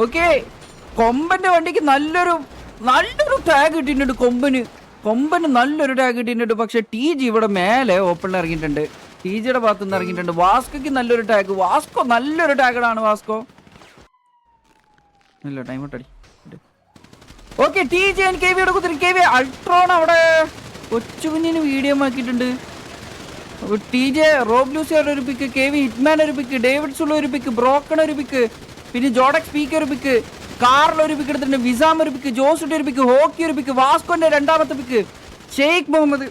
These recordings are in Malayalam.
ഓക്കെ, കൊമ്പന്റെ വണ്ടിക്ക് നല്ലൊരു ടാഗ് കിട്ടിയിട്ടുണ്ട്. കൊമ്പന് നല്ലൊരു ടാഗ് കിട്ടിയിട്ടുണ്ട്. പക്ഷെ ടി ജി ഇവിടെ മേലെ ഓപ്പണിൽ ഇറങ്ങിയിട്ടുണ്ട്. ടി ജിയുടെ ഭാഗത്തു നിന്ന് ഇറങ്ങിയിട്ടുണ്ട്. വാസ്കോക്ക് നല്ലൊരു ടാഗ്. വാസ്കോ നല്ലൊരു ടാഗാണ് വാസ്കോ. ഇല്ല, ടൈം ഔട്ടടി. Okay, T G and K V എടുക്കും. കെ വി അൾട്രോൺ അവിടെ കൊച്ചുകുഞ്ഞിന് വീഡിയോ ആക്കിയിട്ടുണ്ട്. ടി ജെ റോബ്ലൂസിയർ ഒരു പിക്ക്, കെ വി ഹിറ്റ്മാൻ ഒരു പിക്ക്, ഡേവിഡ്സുള്ള ഒരു പിക്ക്, ബ്രോക്കൺ ഒരു പിക്ക്, പിന്നെ ജോഡക് സ്പീക്കർ ഒരു പിക്ക്, കാറിൽ ഒരു പിക്ക് എടുത്തിട്ടുണ്ട്, വിസാം ഒരു പിക്ക്, ജോസുട്ടി ഒരു പിക്ക്, ഹോക്കി ഒരു പിക്ക്, വാസ്കോന്റെ രണ്ടാമത്തെ പിക്ക്, ഷെയ്ഖ് മുഹമ്മദ്.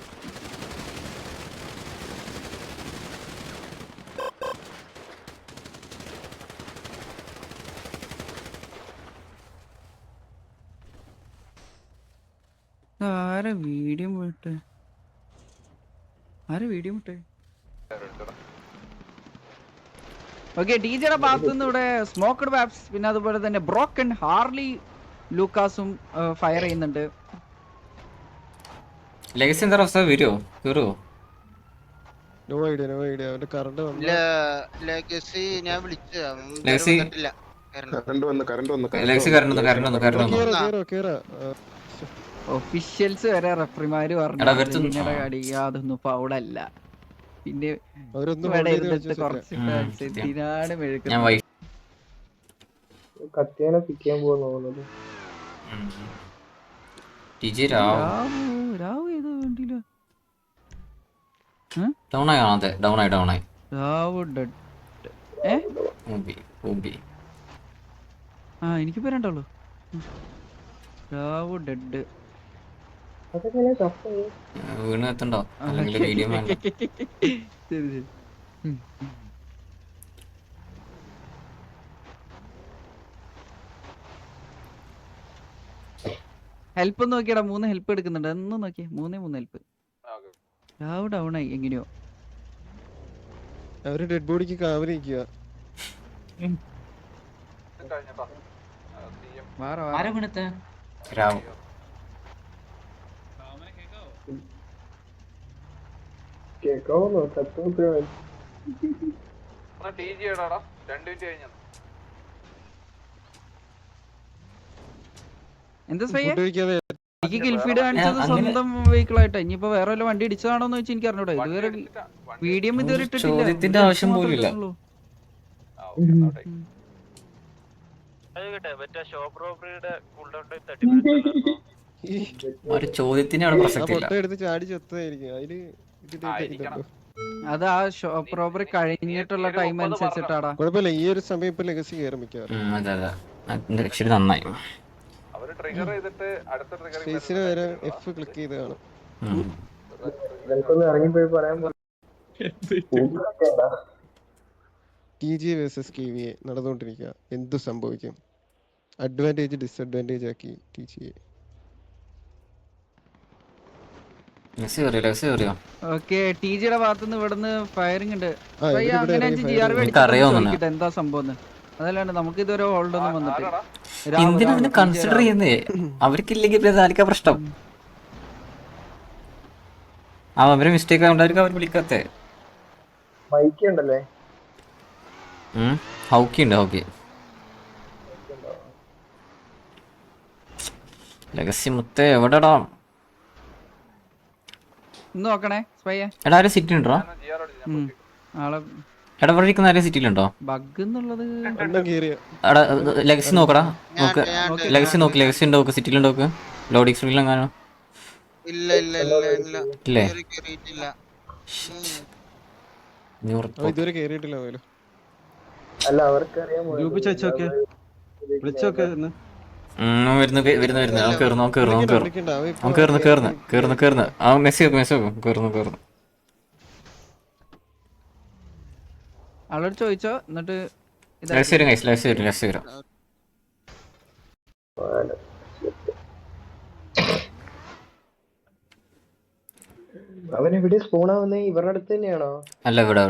ആരെ വീഡിയോ വിട്ടെ? ഓക്കെ, ഡിജെയുടെ ഭാഗത്തു നിന്ന് ഇവിടെ സ്മോക്ക്ഡ് വാപ്സ്, പിന്നെ അതുപോലെ തന്നെ ബ്രോക്കൺ, ഹാർലി, ലൂക്കാസും ഫയർ ചെയ്യുന്നുണ്ട്. ലെഗസി എന്താ അവസ്ഥ? വരുമോ കയറുമോ? നോ ഐഡിയ അവന്റെ കറണ്ട് ലെഗസി ഞാൻ വിളിച്ചതാ. ലെഗസി ഒഫീഷ്യൽസ് വരെ റഫറിമാര് പറഞ്ഞു അതൊന്നും ഫൗളല്ല. പിന്നെ എനിക്ക് പറയണ്ടുള്ളൂ. ഡെഡ് വീണ് എത്തണ്ടോ? അല്ലെങ്കിൽ വീഡിയോ ശരി. ഹെൽപ്പ് നോക്കിയടാ, 3 ഹെൽപ്പ് എടുക്കുന്നുണ്ട്. എന്ന് നോക്കിയേ, 3 ഹെൽപ്പ്. ഡൗൺ ആയി എങ്ങനെയോ. അവര് ഡെഡ് ബോഡിക്ക് കാവലിരിക്കുക. എന്താ എനിക്ക് ഗിൽഫീഡ് കാണിച്ചത് സ്വന്തം വെഹിക്കിൾ ആയിട്ടാ. ഇനിയിപ്പോ വേറെ വല്ല വണ്ടി ഇടിച്ചതാണോന്ന് വെച്ചാൽ എനിക്ക് അറിഞ്ഞൂടാ. ഇതുവരെ വീഡിയോ ഇതുവരെ ചോദ്യത്തിന്റെ ആവശ്യം പോലും ഇല്ല. ഒരു ചോദ്യത്തിന് അവിടെ പ്രസക്തി ഇല്ല. അത് ആ ഷോപ്പ് റോബറി കഴിഞ്ഞിട്ടുള്ള ടൈം അനുസരിച്ചിട്ടാടാ. കുഴപ്പമില്ല, ഈ ഒരു സമയം ഇപ്പൊ ലെഗസി കയറും മിക്കവാറും. അതെ ശരി, നന്നായി. ഫേസിന് വരെ എഫ് ക്ലിക്ക് ചെയ്ത് കാണും. T G versus K V എ നടന്നുകൊണ്ടിരിക്കുക. എന്തു സംഭവിക്കും? അഡ്വാൻറ്റേജ് ഡിസ്അഡ്വാൻറ്റേജ് ആക്കി ടി ജിയെ. ഓക്കെ, ടി ജിയുടെ ഭാഗത്തുനിന്ന് ഇവിടുന്ന് ഫയറിംഗ് ഉണ്ട്. എന്താ സംഭവം അതല്ലാണ്ട് നമുക്ക് ഇതുവരെ ഹോൾഡ് ഒന്നും വന്നിട്ടില്ല. എന്തിനാ കൺസിഡർ ചെയ്യുന്നേ? അവർക്കില്ലെങ്കിൽ പ്രശ്നം. അവരെ മിസ്റ്റേക്ക് ആവുണ്ടായിരിക്കും അവർ വിളിക്കാത്തെ. ഹൗക്കി ഉണ്ട്, ഹൗക്കി. ലെഗസി മുത്തേ എവിടെടാ? നോക്കണേ എടാ, ആരും സിറ്റി ഉണ്ടോ? എടാ, ഇവിടെ ഇരിക്കുന്ന ആരും സിറ്റിയിലുണ്ടോ? ബഗ് എന്നുള്ളത് എടാ, ലെഗസി നോക്കടാ, നോക്ക്. ലെഗസി ഉണ്ടോ? സിറ്റിയിലുണ്ടോ? ലോഡിംഗ് സ്ക്രീനിൽ എങ്ങാനോ ഇല്ലേ? ഇതുവരെ കേറിയിട്ടില്ല പോലും. ആളോട് ചോദിച്ചോ? എന്നിട്ട് അവനെവിടെ സ്പോൺ ആവുന്നേ? ഇവരുടെ അടുത്ത് തന്നെയാണോ? അല്ല, ഇവിടെ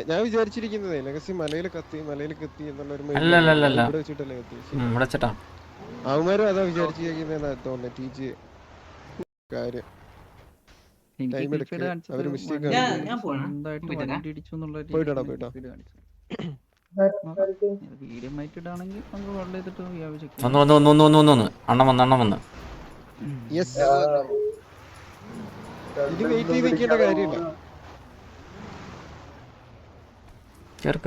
ഞാൻ വിചാരിച്ചിരിക്കുന്നതേ ലെഗസി മലയിൽ കത്തി എന്നുള്ള അവന്മാരും അതാ വിചാരിച്ചിരിക്കുന്ന തോന്നുന്നു ടി ജി കാര്യം. എനിക്ക് Time clip എടുക്ക്. id കാണിച്ചത് അവര് mistake വണ്ടി കാണിക്കും. സ്വന്തമായിട്ട് വണ്ടി ഇടിച്ചു എന്നുള്ള പോയിട്ടാ, പോയിട്ടാ. വീഡിയോ ആയിട്ട് ഇടാണെങ്കിൽ നമുക്ക് ഹോൾഡ് ചെയ്തിട്ട് വ്യാപിച്ചു ഒന്ന് അണ്ണൻ വന്ന് Yes. ഇനി വെയിറ്റ് ചെയ്ത് നിൽക്കേണ്ട കാര്യമില്ല. കേറ്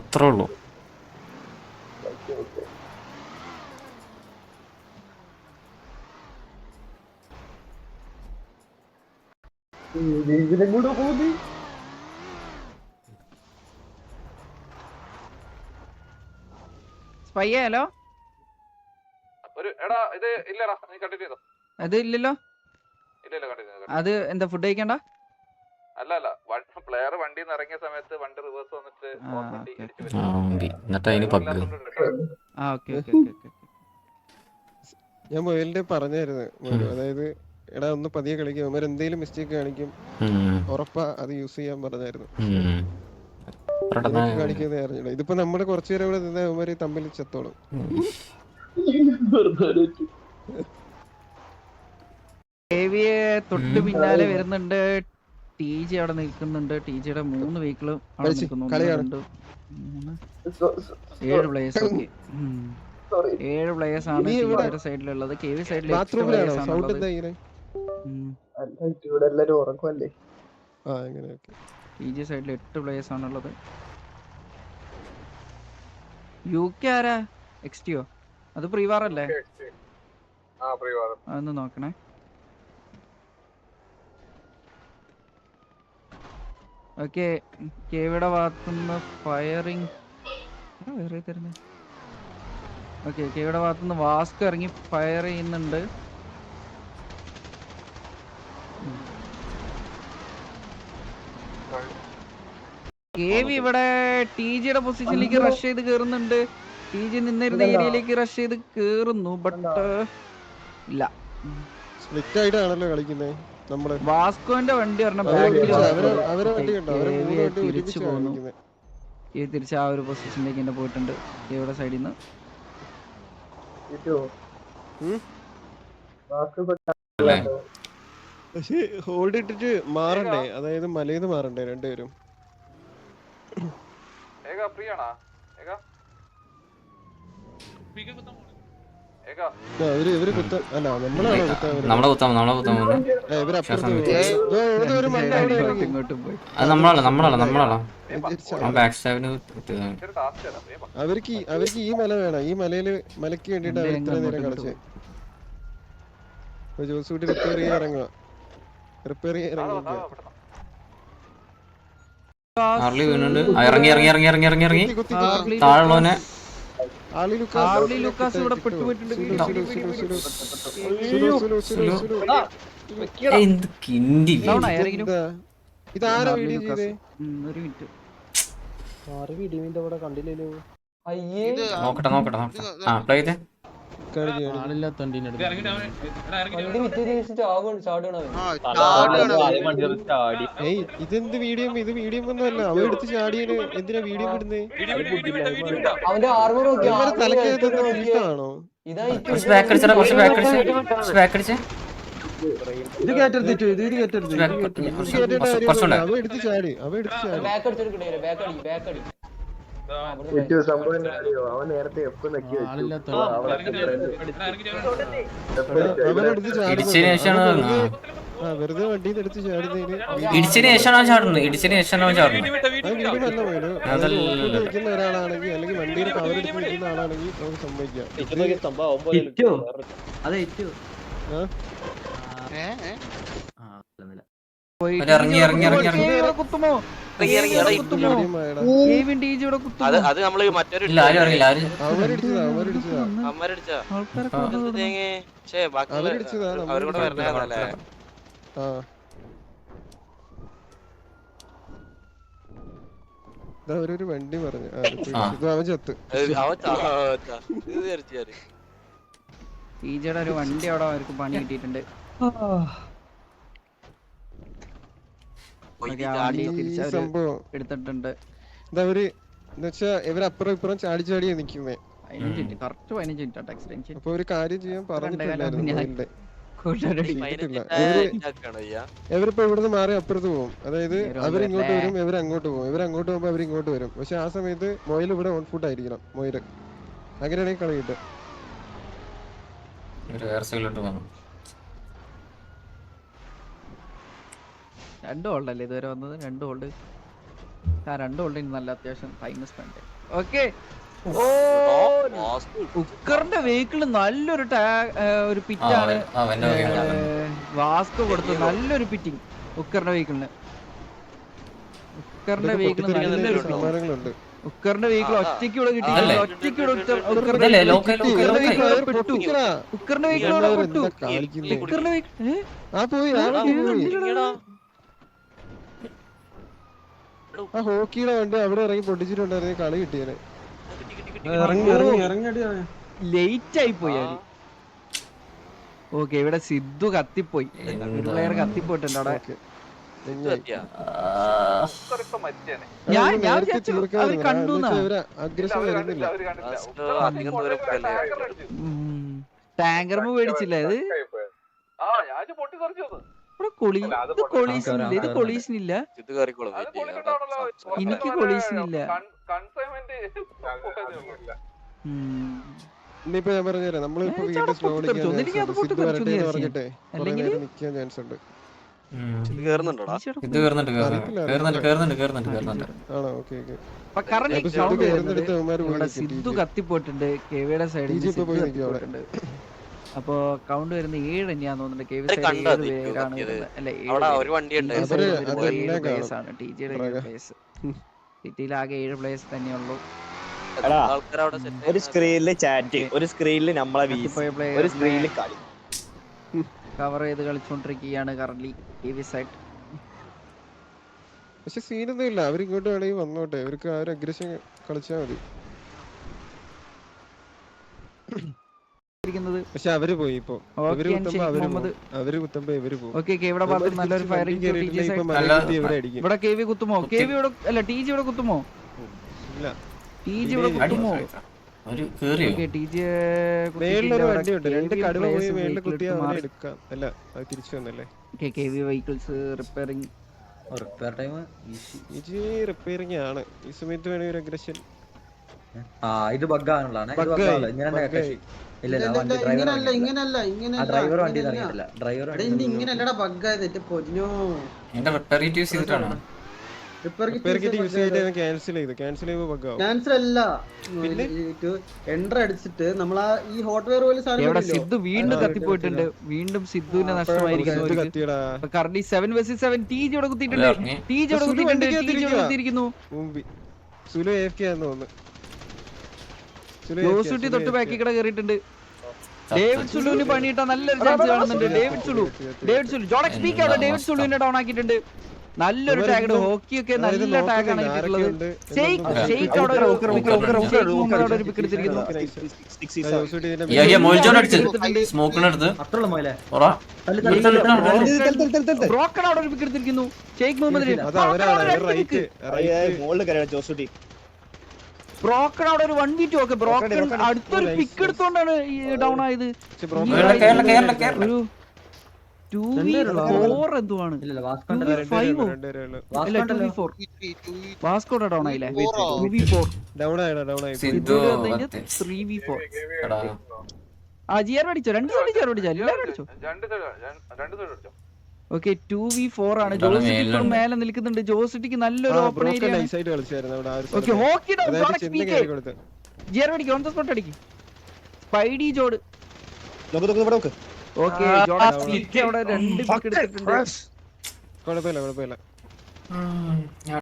അത്രേ ഉള്ളൂ സ്പൈ ആയാലോ അത് ഇല്ലല്ലോ അത് എന്താ ഫുഡ് കഴിക്കണ്ട പ്ലെയർ വണ്ടിയിൽ നിന്ന് ഇറങ്ങിയ സമയത്ത് വണ്ടി റിവേഴ്സ് വന്നിട്ട് എന്നിട്ട് അതിന് പഗ് ഞാൻ മൊബൈലിന്റെ പറഞ്ഞായിരുന്നു മോനു. അതായത് എടാ ഒന്ന് പതിയെ കളിക്കും, അവന്മാർ എന്തെങ്കിലും മിസ്റ്റേക്ക് കാണിക്കും, ഉറപ്പാ അത് യൂസ് ചെയ്യാൻ പറഞ്ഞായിരുന്നു. കാണിക്കുന്നേ അറിഞ്ഞില്ല. ഇതിപ്പോ നമ്മള് കുറച്ചു നേരം ഇവിടെ നിന്ന് അവന്മാര് തമ്മിൽ ചത്തോളും. തൊട്ട് പിന്നാലെ വരുന്നുണ്ട്. ടി ജി അവിടെ നിൽക്കുന്നുണ്ട്. ടി ജിയുടെ 3 വെഹിക്കിളും അവിടെ നിൽക്കുന്നു. 7 പ്ലേയേഴ്സ്. 7 പ്ലേയേഴ്സ് ആണ് ടി ജിയുടെ സൈഡിലുള്ളത്. കെ വി സൈഡിൽ ടി ജി സൈഡിൽ 8 പ്ലേയേഴ്സ് ആണുള്ളത്. യു കെ ആരാ? എക്സ്റ്റിയോ? അത് പ്രീവാർ അല്ലേ? അതൊന്ന് നോക്കണേ. ഓക്കെ, കെവിയുടെ ഭാഗത്തുനിന്ന് ഫയറിങ്. ഓക്കെ, കെവിയുടെ ഭാഗത്തുനിന്ന് വാസ്ക് ഇറങ്ങി ഫയർ ചെയ്യുന്നുണ്ട്. കെവി ഇവിടെ ടി ജിയുടെ പൊസിഷനിലേക്ക് റഷ് ചെയ്ത് കേറുന്നുണ്ട്. ടി ജി നിന്നിരുന്ന ഏരിയയിലേക്ക് റഷ് ചെയ്ത് കേറുന്നു. ബട്ട് ഇല്ല, സ്പ്ലിറ്റ് ആയിട്ടാണല്ലോ കളിക്കുന്നത് നമ്മള്. വാസ്കോന്റെ വണ്ടി പറഞ്ഞ തിരിച്ചു പോകുന്നു. തിരിച്ച് ആ ഒരു പൊസിഷനിലേക്ക് തന്നെ പോയിട്ടുണ്ട് കെവിയുടെ സൈഡിൽ നിന്ന്. പക്ഷെ ഹോൾഡ് ഇട്ടിട്ട് മാറണ്ടേ, അതായത് മലയിന്ന് മാറണ്ടേ രണ്ടുപേരും. ഇവര് കുത്താൻ അല്ല, നമ്മളെ കുത്താൻ ഇങ്ങോട്ടും പോയി. അത് നമ്മളാ ബാക്ക് സ്റ്റാബിന് അവർക്ക് ഈ മല വേണം. ഈ മലക്ക് വേണ്ടിട്ട് അവർ ഇത്ര നേരം കളിച്ചേ. ജോസൂട്ടി റിപ്പയർ ചെയ്യാൻ ഇറങ്ങുക. ആർലി വീണുണ്ട്. ഇറങ്ങി താഴെ ലൂക്കാസ് ഇവിടെ പെട്ടുപോയിട്ടുണ്ട്. ഇതാരാ വീഡിയോ ചെയ്തേ? ഒരു മിനിറ്റ് നോക്കട്ടെ. പ്ലേ ചെയ്തേ. ഇതെന്ത് വീഡിയോ? ഇത് വീഡിയോ ഒന്നുമല്ല. അവൻ എടുത്ത് ചാടിയതിന് എന്തിനാ വീഡിയോ ഇടുന്നേ? തലക്കാണോ? അവൻ എടുത്ത് ചാടി. ഇടിച്ചതിന് ശേഷമാണ് വെറുതെ വണ്ടിയിൽ എടുത്ത് ചാടുന്നതിന് ഇടിച്ചതിന് ശേഷമാണ് ചാടുന്നത്. നിൽക്കുന്ന ഒരാളാണെങ്കിൽ അല്ലെങ്കിൽ വണ്ടിയുടെ കവർ എടുത്ത് നിൽക്കുന്ന ആളാണെങ്കിൽ നമുക്ക് സംഭവിക്കാം. കുത്തുമോ? അത് നമ്മള് മറ്റൊരു അവരോട് വരണല്ലേ. അവരൊരു വണ്ടി പറഞ്ഞു അവൻ ചത്ത്. ഈജയുടെ ഒരു വണ്ടി അവിടെ അവർക്ക് പണി കിട്ടിയിട്ടുണ്ട്. സംഭവം എടുത്തിട്ടുണ്ട്. ഇതവര് എന്നുവെച്ചാ ഇവരപ്പുറം ഇപ്പുറം ചാടി നിക്കുന്നേ. 15 മിനിറ്റ്, കറക്റ്റ് 15 മിനിറ്റ്. അപ്പൊ ഒരു കാര്യം ചെയ്യാൻ പറഞ്ഞിട്ടുണ്ടായിരുന്നു. ചെയ്തിട്ടില്ല. ഇവരിപ്പോ ഇവിടുന്ന് മാറി അപ്പുറത്ത് പോകും. അതായത് അവരിങ്ങോട്ട് വരും, ഇവരങ്ങോട്ട് പോകും. ഇവരങ്ങോട്ട് പോകുമ്പോ അവരിങ്ങോട്ട് വരും. പക്ഷെ ആ സമയത്ത് മൊയിൽ ഇവിടെ ഓൺ ഫുഡ് ആയിരിക്കണം. മൊയില് അങ്ങനെയാണെങ്കിൽ കളി കിട്ടും. രണ്ട് ഹോൾഡല്ലേ ഇതുവരെ വന്നത്? 2 ഹോൾഡ്. ആ 2 ഹോൾഡ് നല്ല അത്യാവശ്യം ടൈം സ്പെൻഡ്. ഓക്കെ. ഓ ഉക്കറിന്റെ വെഹിക്കിള് നല്ലൊരു ഒരു പിറ്റാണ് വാസ്കോ കൊടുത്തത്. നല്ലൊരു പിറ്റിങ് ഉക്കറിന്റെ വെഹിക്കിളിന്. ഉക്കറിന്റെ വെഹിക്കിൾ നല്ലൊരു സമ്മാനങ്ങളുണ്ട്. ഉക്കറിന്റെ വെഹിക്കിൾ ഒറ്റയ്ക്ക് ഇവിടെ കിട്ടി. ഒറ്റയ്ക്ക് ഉക്കറിന്റെ വെഹിക്കിൾ ഉക്കറിന്റെ വെഹിക്കിൾ ആ ഹോക്കിയുടെ വണ്ടി അവിടെ ഇറങ്ങി പൊട്ടിച്ചിട്ടുണ്ടായിരുന്നു. കളി കിട്ടിയത് ലേറ്റ് ആയി പോയി. ഓക്കെ ഇവിടെ സിദ്ധു കത്തിപ്പോയി. ഒരു പ്ലെയർ കത്തിപ്പോയിട്ടുണ്ട് അവിടെ. ഞാൻ കണ്ടു ടാങ്കർ മേടിച്ചില്ല. ഇത് കൊളീഷനില്ല. ഇത് കൊളീഷനില്ല. എനിക്ക് കൊളീഷനില്ല. ഇനിയിപ്പോ ഞാൻ പറഞ്ഞുതരാം. നമ്മളിപ്പോ വീണ്ടും സ്ലോ പറഞ്ഞിട്ടേ നിക്കാൻ ചാൻസ് ഉണ്ട്. സിദ്ധു കത്തിപ്പോയിട്ടുണ്ട്. കെവിയുടെ സൈഡിൽ കത്തിപ്പോയിട്ടുണ്ട്. അപ്പൊ കൗണ്ട് വരുന്ന 7 തന്നെയാന്ന് തോന്നുന്നുണ്ട്. കെവി സൈഡ് 7 പേരാണ്. അല്ലെ 7 പ്ലേയേഴ്സ് ആണ്. ടിജിയുടെ 7 പ്ലേയേഴ്സ്. സിറ്റിയിൽ ആകെ 7 പ്ലേയേഴ്സ് തന്നെയുള്ളൂ. ഒരു സ്ക്രീനില് ചാറ്റ്, ഒരു സ്ക്രീനില് നമ്മളെ ഒരു സ്ക്രീനില് കളി കവർ ചെയ്ത് കളിച്ചോണ്ടിരിക്കുകയാണ് കറന്റ്ലി ടിവി സൈഡ്. പക്ഷെ സീനൊന്നും ഇല്ല. അവരിങ്ങോട്ട് വേണമെങ്കിൽ വന്നോട്ടെ. അവർക്ക് ആ ഒരു അഗ്രഷൻ കളിച്ചാൽ മതി. പക്ഷെ അവര് പോയി. ഇപ്പൊ അവര് കുത്തുമ്പോ ഇവര് പോകും. ഇവിടെ ഭാഗത്ത് നല്ലൊരു ഫയറിംഗ്. ഇവിടെ കെവി കുത്തുമോ? കെവി ഇവിടെ അല്ല ടിജി ഇവിടെ കുത്തുമോ? ഇല്ല ടിജി ഇവിടെ കുത്തുമോ? മേളിലൊരു വണ്ടിയുണ്ട്. 2 കടുവ പോയി മേളിൽ കുത്തിയാൽ അവനെ എടുക്കാം. അല്ല അത് തിരിച്ചു വന്നല്ലേ. KV vehicles repairing. Repair time repairing ആണ്. ഈ സമയത്ത് വേണേ ഒരു അഗ്രഷൻ. ഇത് ബഗ് ആണുള്ളതാണ്. ഡ്രൈവർ വണ്ടി ഇങ്ങനല്ലടാ ബഗ് ആയത്. ക്യാൻസൽ അല്ല, എൻട്ര അടിച്ചിട്ട് നമ്മളാ ഈ ഹോട്ട്വെയർ പോലെ സിദ്ധു വീണ്ടും കത്തിപ്പോയിട്ടുണ്ട്. വീണ്ടും സിദ്ധുവിനെ നഷ്ടമായിരിക്കുന്നു. കറന്റ് 7 vs 7 ടിജി ഇവിടെ കുത്തിയിട്ടുണ്ട്. ടിജി ഇവിടെ കുത്തിയിരിക്കുന്നു. ജോസൂട്ടി തൊട്ട് ബാക്കി കൂടെ കയറിയിട്ടുണ്ട്. ഡേവിഡ് സുലുവിന് പണിയിട്ട നല്ലൊരു ചാൻസ് കാണുന്നുണ്ട്. ഡേവിഡ് സുലു ജോണക്സ് സ്പീക്ക് ആണ്. ഡേവിഡ് സുലുവിനെ ഡൗൺ ആക്കിയിട്ടുണ്ട്. നല്ലൊരു ടാഗ്. ഹോക്കി ഒക്കെ നല്ല ടാഗ് ആണ് കിട്ടിയിട്ടുള്ളത്. ബ്രോക്കൺ അവിടെ ഒരു പിക്ക് എടുത്തിരിക്കുന്നു. ഷെയ്ഖ് മുഹമ്മദിന് ബ്രോക്കൺ അവിടെ ഒരു 1v2. ഒക്കെ ബ്രോക്കൺ അടുത്തൊരു പിക്ക് എടുത്തോണ്ടാണ് ഡൗൺ ആയത്. ഒരു 2v4 എന്തുവാണ്? വാസ്കോടെ ഡൗൺ ആയില്ലേ? 2v4 3v4. ജിയർ അടിച്ചോ? 2 സൈഡ് ജിയർ അടിച്ചോ? എല്ലാവരും അടിച്ചോ? ഓക്കെ 2v4 ആണ്. ജോസിറ്റി മേലെ നിൽക്കുന്നുണ്ട്. ജോസിറ്റിക്ക് നല്ലൊരു ഓപ്പൺ ഏരിയ. ഓക്കെ ഹോക്കി ജിയർ അടിക്കും. ഓൺ ദ സ്പോട്ട് അടിക്കും. സ്പൈഡി ജോഡ്. ഓക്കെ അവിടെ 2 പിക്ക് എടുത്തിട്ടുണ്ട്. കുഴപ്പമില്ല.